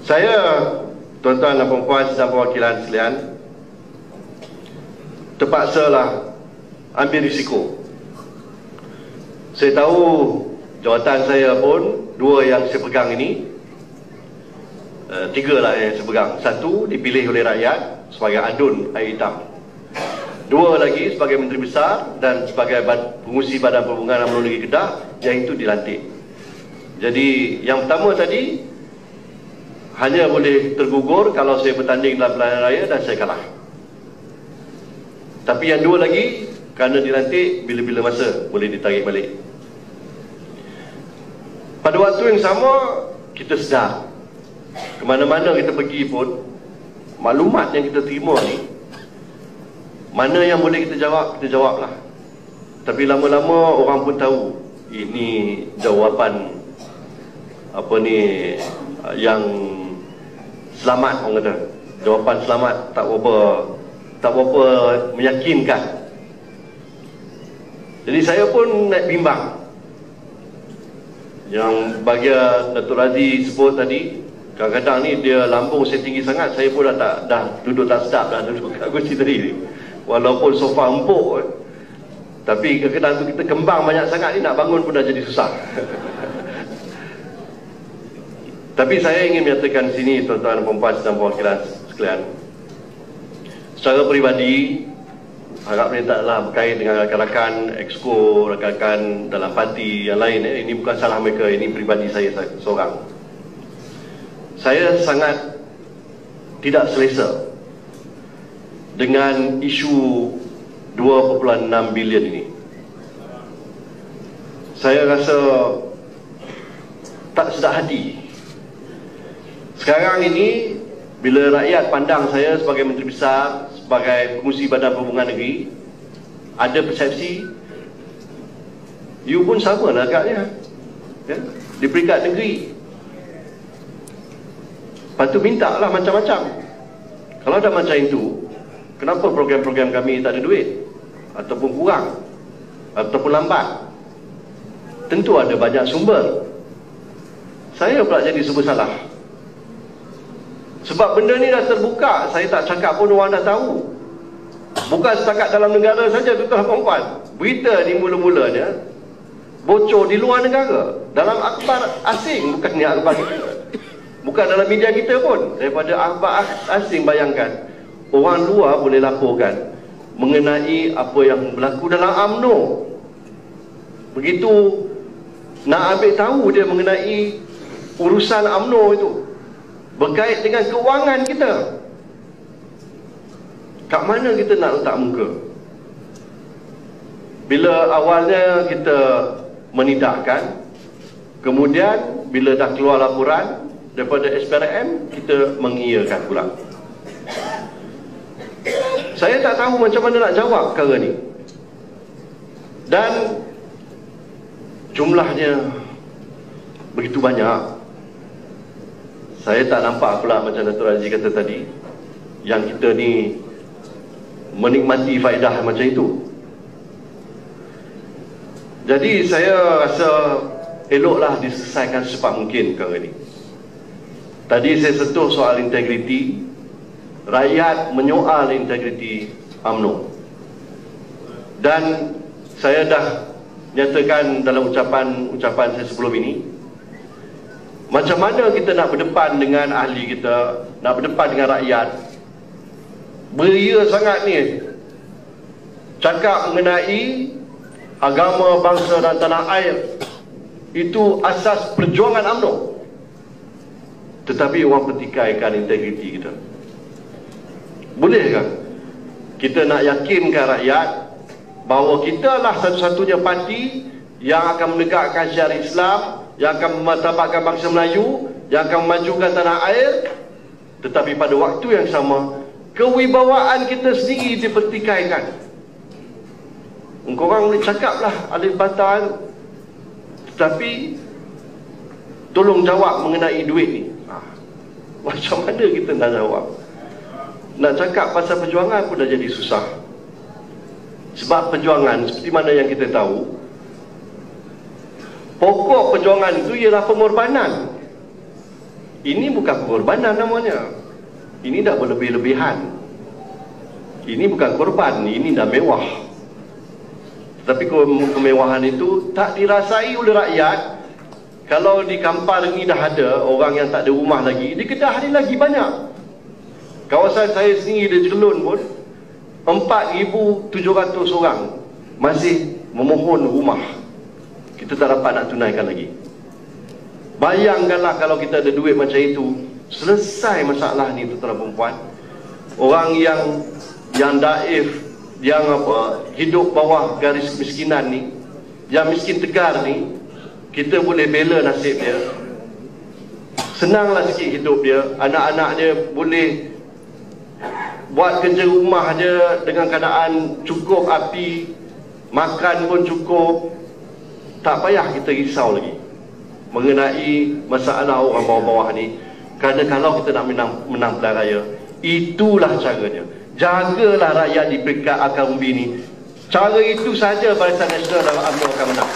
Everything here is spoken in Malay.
Saya, tuan-tuan dan puan-puan dan perwakilan sekalian, terpaksalah ambil risiko. Saya tahu jawatan saya pun, dua yang saya pegang ini, tiga lah yang saya pegang. Satu dipilih oleh rakyat sebagai adun air hitam, dua lagi sebagai Menteri Besar dan sebagai pengurusi Badan Perhubungan UMNO Negeri Kedah, yang itu dilantik. Jadi yang pertama tadi hanya boleh tergugur kalau saya bertanding dalam pilihan raya dan saya kalah. Tapi yang dua lagi, kerana dilantik, bila-bila masa boleh ditarik balik. Pada waktu yang sama, kita sedar ke mana-mana kita pergi pun, maklumat yang kita terima ni, mana yang boleh kita jawablah. Tapi lama-lama orang pun tahu ini jawapan yang selamat, orang kata jawapan selamat, tak berapa meyakinkan. Jadi saya pun naik bimbang. Yang bahagian Datuk Razi sebut tadi, kadang-kadang ni dia lambung saya tinggi sangat, saya pun dah duduk tak sedap dah duduk kat kursi tadi ni. Walaupun sofa empuk, tapi kadang-kadang tu kita kembang banyak sangat ni, nak bangun pun dah jadi susah. Tapi saya ingin menyatakan di sini, tuan-tuan dan puan-puan dan perwakilan sekalian, secara peribadi, harap ini taklah berkait dengan rakan-rakan exco, rakan-rakan dalam parti yang lain. Ini bukan salah mereka, ini peribadi saya seorang. Saya sangat tidak selesa dengan isu 2.6 bilion ini. Saya rasa tak sedap hati. Sekarang ini, bila rakyat pandang saya sebagai Menteri Besar, sebagai pengurusi Badan Perhubungan Negeri, ada persepsi you pun sama lah agaknya, ya? Di peringkat negeri. Lepas tu minta lah macam-macam. Kalau dah macam itu, kenapa program-program kami tak ada duit? Ataupun kurang? Ataupun lambat? Tentu ada banyak sumber. Saya pula jadi sumber salah. Sebab benda ni dah terbuka, saya tak cakap pun orang dah tahu. Bukan setakat dalam negara saja, tuan-tuan dan puan-puan. Berita ni mula-mulanya bocor di luar negara, dalam akhbar asing, bukan ni akhbar kita, bukan dalam media kita pun. Daripada akhbar asing, bayangkan, orang luar boleh laporkan mengenai apa yang berlaku dalam UMNO. Begitu nak ambil tahu dia mengenai urusan UMNO itu, berkait dengan keuangan kita, kat mana kita nak letak muka? Bila awalnya kita menidakkan, kemudian bila dah keluar laporan daripada SPRM, kita mengiyakan pula. Saya tak tahu macam mana nak jawab perkara ni. Dan jumlahnya begitu banyak. Saya tak nampak pula macam Datuk Razi kata tadi, yang kita ni menikmati faedah macam itu. Jadi saya rasa eloklah diselesaikan secepat mungkin perkara ni. Tadi saya sentuh soal integriti. Rakyat menyoal integriti UMNO. Dan saya dah nyatakan dalam ucapan saya sebelum ini, macam mana kita nak berdepan dengan ahli kita, nak berdepan dengan rakyat. Beria sangat ni cakap mengenai agama, bangsa dan tanah air. Itu asas perjuangan UMNO. Tetapi orang pertikaikan integriti kita. Bolehkah kita nak yakinkan rakyat bahawa kita lah satu-satunya parti yang akan menegakkan syariat Islam, yang akan memartabatkan bangsa Melayu, yang akan memajukan tanah air, tetapi pada waktu yang sama kewibawaan kita sendiri dipertikaikan? Korang boleh cakaplah alif batal, tetapi tolong jawab mengenai duit ni. Macam mana kita nak jawab? Nak cakap pasal perjuangan pun dah jadi susah. Sebab perjuangan seperti mana yang kita tahu, pokok perjuangan itu ialah pengorbanan. Ini bukan pengorbanan namanya. Ini dah berlebih-lebihan. Ini bukan korban, ini dah mewah. Tapi kemewahan itu tak dirasai oleh rakyat. Kalau di Kampar ni dah ada orang yang tak ada rumah lagi, di Kedah ni lagi banyak. Kawasan saya sendiri di Jelun pun 4,700 orang masih memohon rumah. Kita tak dapat nak tunaikan lagi. Bayangkanlah kalau kita ada duit macam itu, selesai masalah ni, tuan-tuan dan puan. Orang yang daif, yang hidup bawah garis kemiskinan ni, yang miskin tegar ni, kita boleh bela nasib dia. Senanglah sikit hidup dia. Anak-anak dia boleh buat kerja rumah dia dengan keadaan cukup api, makan pun cukup. Tak payah kita risau lagi mengenai masalah orang bawah-bawah ni. Kerana kalau kita nak menang pilihan raya, itulah caranya. Jagalah rakyat di peringkat akar umbi ni. Cara itu saja Barisan Nasional dalam UMNO akan menang.